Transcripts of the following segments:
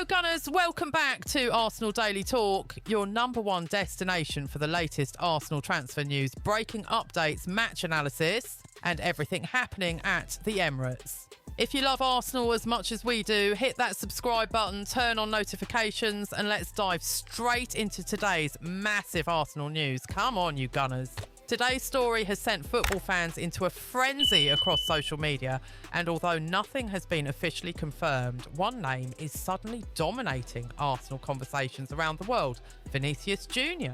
Hello Gunners, welcome back to Arsenal Daily Talk, your number one destination for the latest Arsenal transfer news, breaking updates, match analysis and everything happening at the Emirates. If you love Arsenal as much as we do, hit that subscribe button, turn on notifications and let's dive straight into today's massive Arsenal news. Come on you Gunners. Today's story has sent football fans into a frenzy across social media, and although nothing has been officially confirmed, one name is suddenly dominating Arsenal conversations around the world: Vinícius Jr.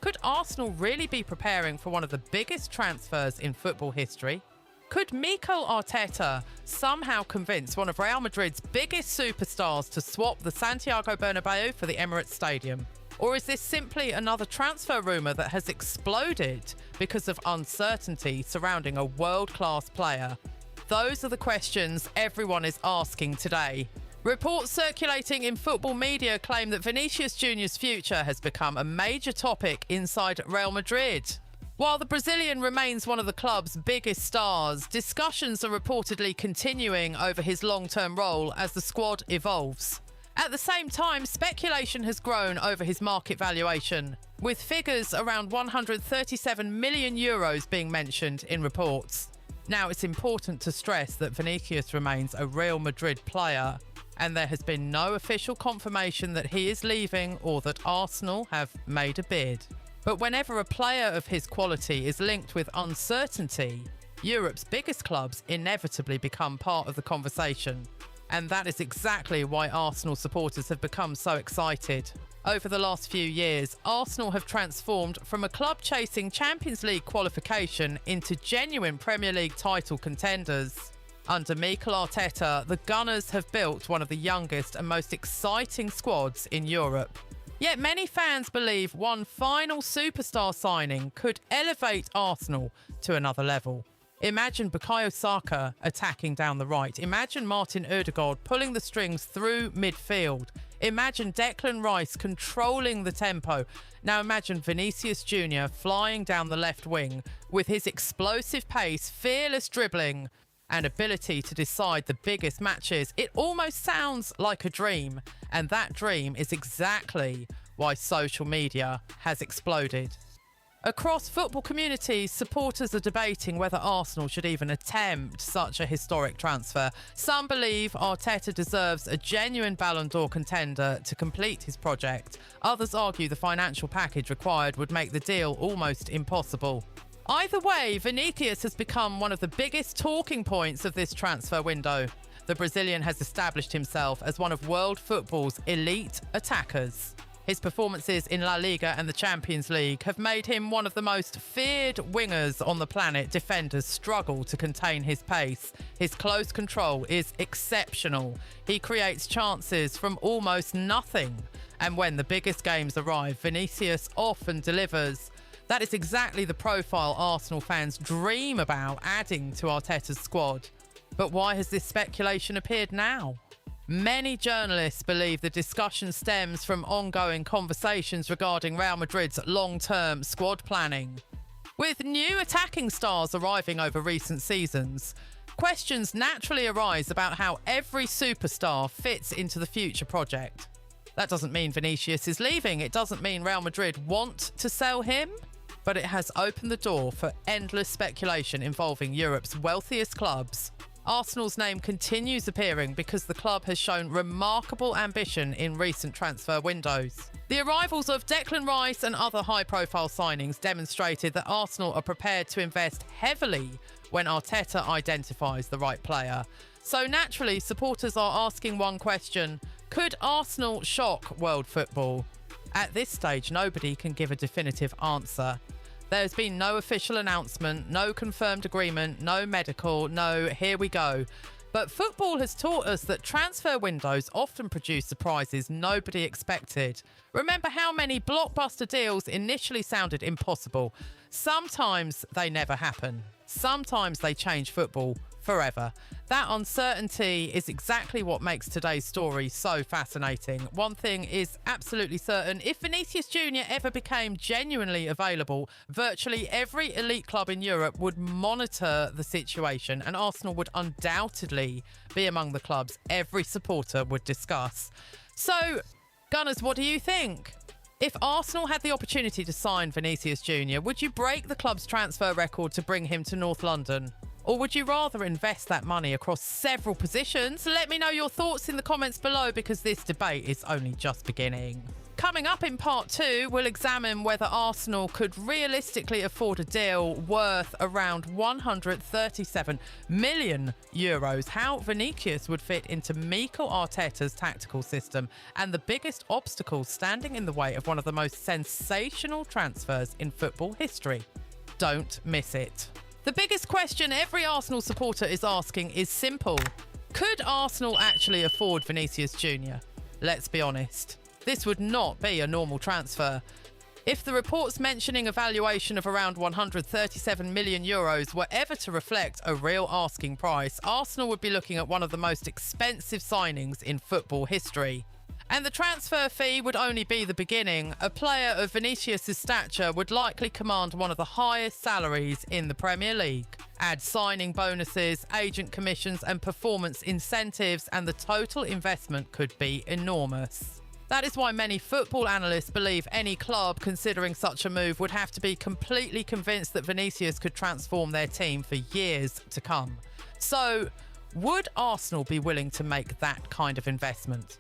Could Arsenal really be preparing for one of the biggest transfers in football history? Could Mikel Arteta somehow convince one of Real Madrid's biggest superstars to swap the Santiago Bernabeu for the Emirates Stadium? Or is this simply another transfer rumour that has exploded because of uncertainty surrounding a world-class player? Those are the questions everyone is asking today. Reports circulating in football media claim that Vinícius Júnior's future has become a major topic inside Real Madrid. While the Brazilian remains one of the club's biggest stars, discussions are reportedly continuing over his long-term role as the squad evolves. At the same time, speculation has grown over his market valuation, with figures around 137 million euros being mentioned in reports. Now, it's important to stress that Vinícius remains a Real Madrid player, and there has been no official confirmation that he is leaving or that Arsenal have made a bid. But whenever a player of his quality is linked with uncertainty, Europe's biggest clubs inevitably become part of the conversation. And that is exactly why Arsenal supporters have become so excited. Over the last few years, Arsenal have transformed from a club chasing Champions League qualification into genuine Premier League title contenders. Under Mikel Arteta, the Gunners have built one of the youngest and most exciting squads in Europe. Yet many fans believe one final superstar signing could elevate Arsenal to another level. Imagine Bukayo Saka attacking down the right. Imagine Martin Ødegaard pulling the strings through midfield. Imagine Declan Rice controlling the tempo. Now imagine Vinícius Jr flying down the left wing with his explosive pace, fearless dribbling and ability to decide the biggest matches. It almost sounds like a dream, and that dream is exactly why social media has exploded. Across football communities, supporters are debating whether Arsenal should even attempt such a historic transfer. Some believe Arteta deserves a genuine Ballon d'Or contender to complete his project. Others argue the financial package required would make the deal almost impossible. Either way, Vinícius has become one of the biggest talking points of this transfer window. The Brazilian has established himself as one of world football's elite attackers. His performances in La Liga and the Champions League have made him one of the most feared wingers on the planet. Defenders struggle to contain his pace. His close control is exceptional. He creates chances from almost nothing. And when the biggest games arrive, Vinícius often delivers. That is exactly the profile Arsenal fans dream about adding to Arteta's squad. But why has this speculation appeared now? Many journalists believe the discussion stems from ongoing conversations regarding Real Madrid's long-term squad planning. With new attacking stars arriving over recent seasons, questions naturally arise about how every superstar fits into the future project. That doesn't mean Vinícius is leaving. It doesn't mean Real Madrid want to sell him. But it has opened the door for endless speculation involving Europe's wealthiest clubs. Arsenal's name continues appearing because the club has shown remarkable ambition in recent transfer windows. The arrivals of Declan Rice and other high-profile signings demonstrated that Arsenal are prepared to invest heavily when Arteta identifies the right player. So naturally, supporters are asking one question: could Arsenal shock world football? At this stage, nobody can give a definitive answer. There's been no official announcement, no confirmed agreement, no medical, no here we go. But football has taught us that transfer windows often produce surprises nobody expected. Remember how many blockbuster deals initially sounded impossible? Sometimes they never happen. Sometimes they change football forever. That uncertainty is exactly what makes today's story so fascinating. One thing is absolutely certain: if Vinicius Jr ever became genuinely available, virtually every elite club in Europe would monitor the situation, and Arsenal would undoubtedly be among the clubs every supporter would discuss. So, Gunners, what do you think? If Arsenal had the opportunity to sign Vinicius Jr, would you break the club's transfer record to bring him to North London? Or would you rather invest that money across several positions? Let me know your thoughts in the comments below, because this debate is only just beginning. Coming up in part 2, we'll examine whether Arsenal could realistically afford a deal worth around €137 million, how Vinicius would fit into Mikel Arteta's tactical system, and the biggest obstacles standing in the way of one of the most sensational transfers in football history. Don't miss it. The biggest question every Arsenal supporter is asking is simple: could Arsenal actually afford Vinicius Jr? Let's be honest, this would not be a normal transfer. If the reports mentioning a valuation of around €137 million were ever to reflect a real asking price, Arsenal would be looking at one of the most expensive signings in football history. And the transfer fee would only be the beginning. A player of Vinicius' stature would likely command one of the highest salaries in the Premier League. Add signing bonuses, agent commissions and performance incentives, and the total investment could be enormous. That is why many football analysts believe any club considering such a move would have to be completely convinced that Vinicius could transform their team for years to come. So, would Arsenal be willing to make that kind of investment?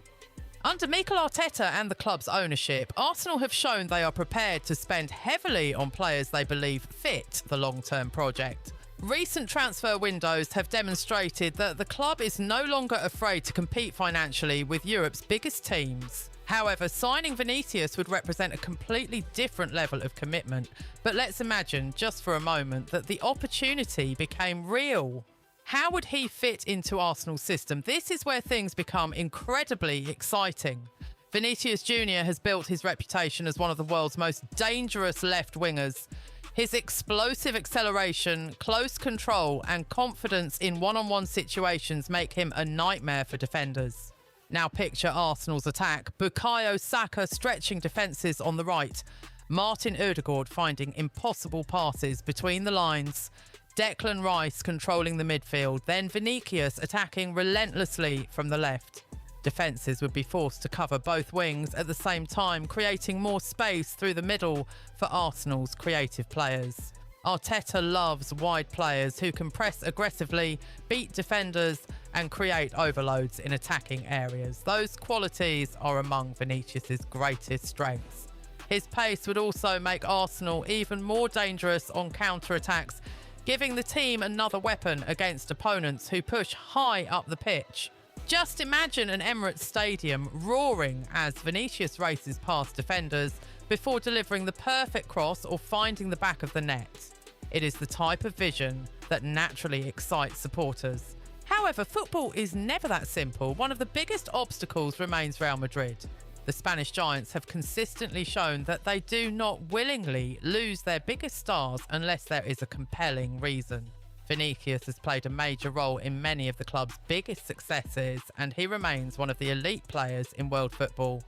Under Mikel Arteta and the club's ownership, Arsenal have shown they are prepared to spend heavily on players they believe fit the long-term project. Recent transfer windows have demonstrated that the club is no longer afraid to compete financially with Europe's biggest teams. However, signing Vinicius would represent a completely different level of commitment. But let's imagine, just for a moment, that the opportunity became real. How would he fit into Arsenal's system? This is where things become incredibly exciting. Vinicius Jr has built his reputation as one of the world's most dangerous left wingers. His explosive acceleration, close control and confidence in one-on-one situations make him a nightmare for defenders. Now picture Arsenal's attack: Bukayo Saka stretching defences on the right, Martin Ødegaard finding impossible passes between the lines, Declan Rice controlling the midfield, then Vinicius attacking relentlessly from the left. Defences would be forced to cover both wings at the same time, creating more space through the middle for Arsenal's creative players. Arteta loves wide players who can press aggressively, beat defenders and create overloads in attacking areas. Those qualities are among Vinicius' greatest strengths. His pace would also make Arsenal even more dangerous on counter-attacks, giving the team another weapon against opponents who push high up the pitch. Just imagine an Emirates stadium roaring as Vinicius races past defenders before delivering the perfect cross or finding the back of the net. It is the type of vision that naturally excites supporters. However, football is never that simple. One of the biggest obstacles remains Real Madrid. The Spanish giants have consistently shown that they do not willingly lose their biggest stars unless there is a compelling reason. Vinicius has played a major role in many of the club's biggest successes, and he remains one of the elite players in world football.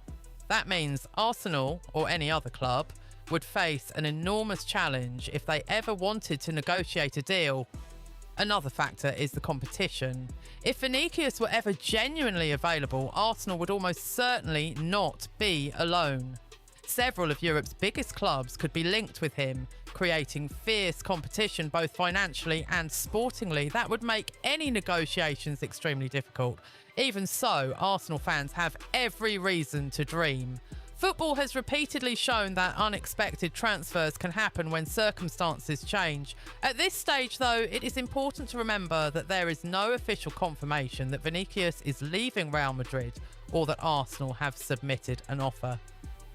That means Arsenal, or any other club, would face an enormous challenge if they ever wanted to negotiate a deal. Another factor is the competition. If Vinicius were ever genuinely available, Arsenal would almost certainly not be alone. Several of Europe's biggest clubs could be linked with him, creating fierce competition both financially and sportingly. That would make any negotiations extremely difficult. Even so, Arsenal fans have every reason to dream. Football has repeatedly shown that unexpected transfers can happen when circumstances change. At this stage, though, it is important to remember that there is no official confirmation that Vinicius is leaving Real Madrid or that Arsenal have submitted an offer.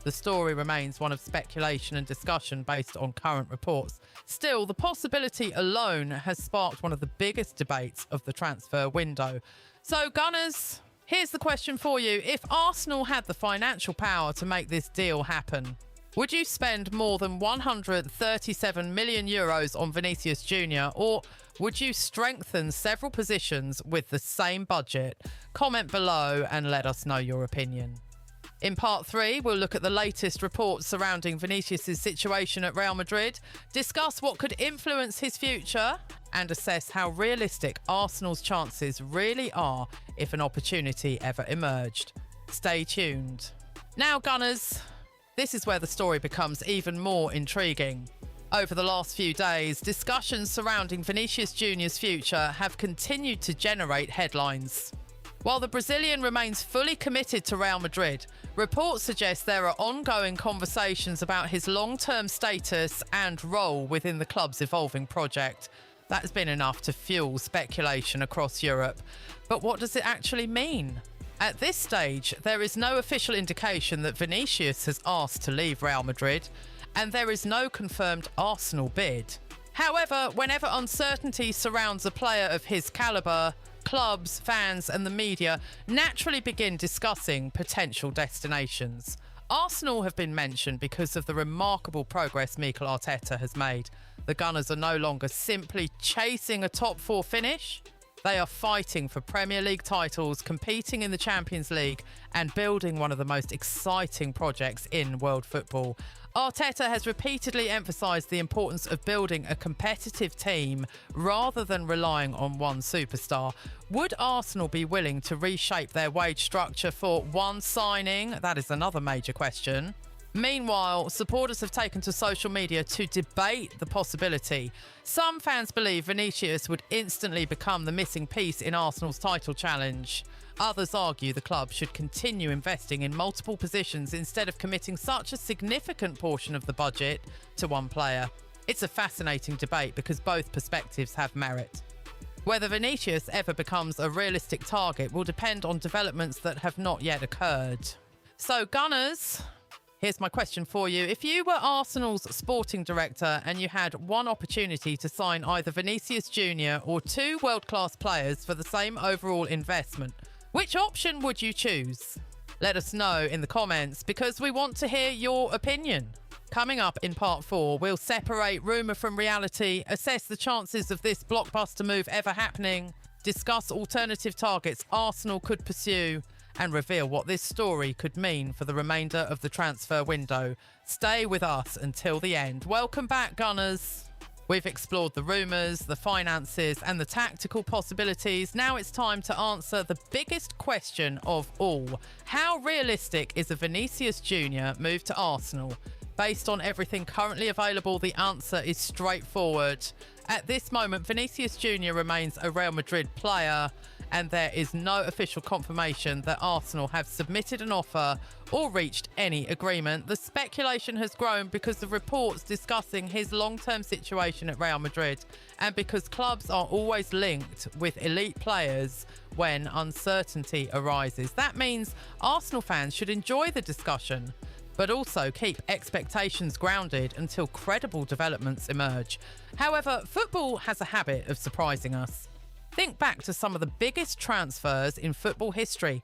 The story remains one of speculation and discussion based on current reports. Still, the possibility alone has sparked one of the biggest debates of the transfer window. So, Gunners, here's the question for you. If Arsenal had the financial power to make this deal happen, would you spend more than €137 million on Vinicius Jr, or Would you strengthen several positions with the same budget? Comment below and let us know your opinion. In part 3, we'll look at the latest reports surrounding Vinícius' situation at Real Madrid, discuss what could influence his future, and assess how realistic Arsenal's chances really are if an opportunity ever emerged. Stay tuned. Now, Gunners, this is where the story becomes even more intriguing. Over the last few days, discussions surrounding Vinícius Jr.'s future have continued to generate headlines. While the Brazilian remains fully committed to Real Madrid, reports suggest there are ongoing conversations about his long-term status and role within the club's evolving project. That has been enough to fuel speculation across Europe. But what does it actually mean? At this stage, there is no official indication that Vinícius has asked to leave Real Madrid, and there is no confirmed Arsenal bid. However, whenever uncertainty surrounds a player of his calibre, clubs, fans and the media naturally begin discussing potential destinations. Arsenal have been mentioned because of the remarkable progress Mikel Arteta has made. The Gunners are no longer simply chasing a top 4 finish. They are fighting for Premier League titles, competing in the Champions League and building one of the most exciting projects in world football. Arteta has repeatedly emphasised the importance of building a competitive team rather than relying on one superstar. Would Arsenal be willing to reshape their wage structure for one signing? That is another major question. Meanwhile, supporters have taken to social media to debate the possibility. Some fans believe Vinícius would instantly become the missing piece in Arsenal's title challenge. Others argue the club should continue investing in multiple positions instead of committing such a significant portion of the budget to one player. It's a fascinating debate because both perspectives have merit. Whether Vinícius ever becomes a realistic target will depend on developments that have not yet occurred. So, Gunners, here's my question for you. If you were Arsenal's sporting director and you had one opportunity to sign either Vinícius Jr. or 2 world-class players for the same overall investment, which option would you choose? Let us know in the comments because we want to hear your opinion. Coming up in part 4, we'll separate rumour from reality, assess the chances of this blockbuster move ever happening, discuss alternative targets Arsenal could pursue, and reveal what this story could mean for the remainder of the transfer window. Stay with us until the end. Welcome back, Gunners. We've explored the rumours, the finances and the tactical possibilities. Now it's time to answer the biggest question of all. How realistic is a Vinícius Jr. move to Arsenal? Based on everything currently available, the answer is straightforward. At this moment, Vinícius Jr. remains a Real Madrid player, and there is no official confirmation that Arsenal have submitted an offer or reached any agreement. The speculation has grown because of reports discussing his long-term situation at Real Madrid and because clubs are always linked with elite players when uncertainty arises. That means Arsenal fans should enjoy the discussion, but also keep expectations grounded until credible developments emerge. However, football has a habit of surprising us. Think back to some of the biggest transfers in football history.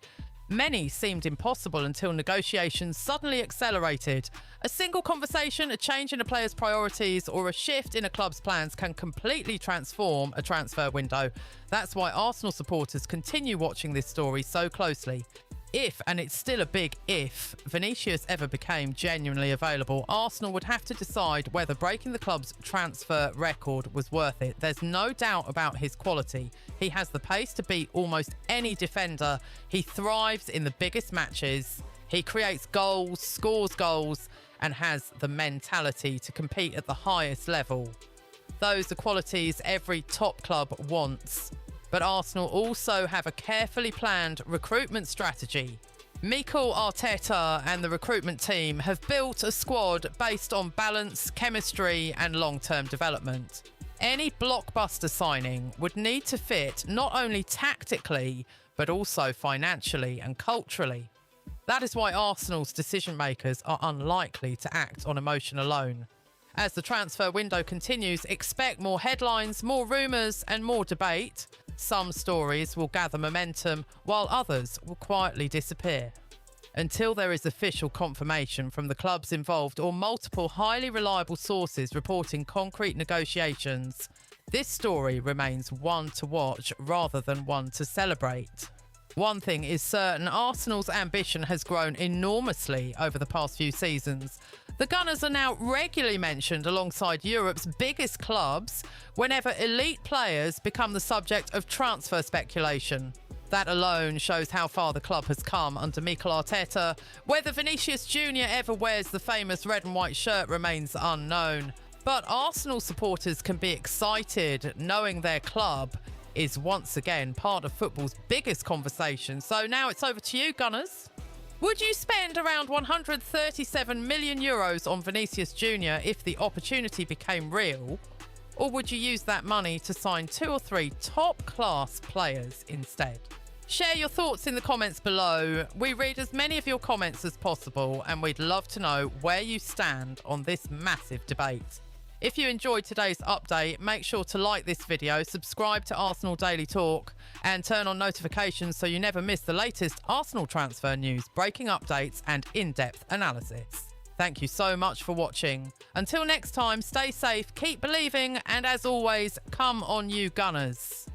Many seemed impossible until negotiations suddenly accelerated. A single conversation, a change in a player's priorities, or a shift in a club's plans can completely transform a transfer window. That's why Arsenal supporters continue watching this story so closely. If, and it's still a big if, Vinícius ever became genuinely available, Arsenal would have to decide whether breaking the club's transfer record was worth it. There's no doubt about his quality. He has the pace to beat almost any defender. He thrives in the biggest matches. He creates goals, scores goals, and has the mentality to compete at the highest level. Those are qualities every top club wants. But Arsenal also have a carefully planned recruitment strategy. Mikel Arteta and the recruitment team have built a squad based on balance, chemistry and long-term development. Any blockbuster signing would need to fit not only tactically, but also financially and culturally. That is why Arsenal's decision makers are unlikely to act on emotion alone. As the transfer window continues, expect more headlines, more rumours and more debate. Some stories will gather momentum, while others will quietly disappear. Until there is official confirmation from the clubs involved or multiple highly reliable sources reporting concrete negotiations, This story remains one to watch rather than one to celebrate. One thing is certain, Arsenal's ambition has grown enormously over the past few seasons. The Gunners are now regularly mentioned alongside Europe's biggest clubs whenever elite players become the subject of transfer speculation. That alone shows how far the club has come under Mikel Arteta. Whether Vinicius Jr ever wears the famous red and white shirt remains unknown. But Arsenal supporters can be excited knowing their club is once again part of football's biggest conversation. So now it's over to you, Gunners. Would you spend around 137 million euros on Vinicius Jr if the opportunity became real? Or would you use that money to sign 2 or 3 top-class players instead? Share your thoughts in the comments below. We read as many of your comments as possible, and we'd love to know where you stand on this massive debate. If you enjoyed today's update, make sure to like this video, subscribe to Arsenal Daily Talk, and turn on notifications so you never miss the latest Arsenal transfer news, breaking updates, and in-depth analysis. Thank you so much for watching. Until next time, stay safe, keep believing, and as always, come on you Gunners.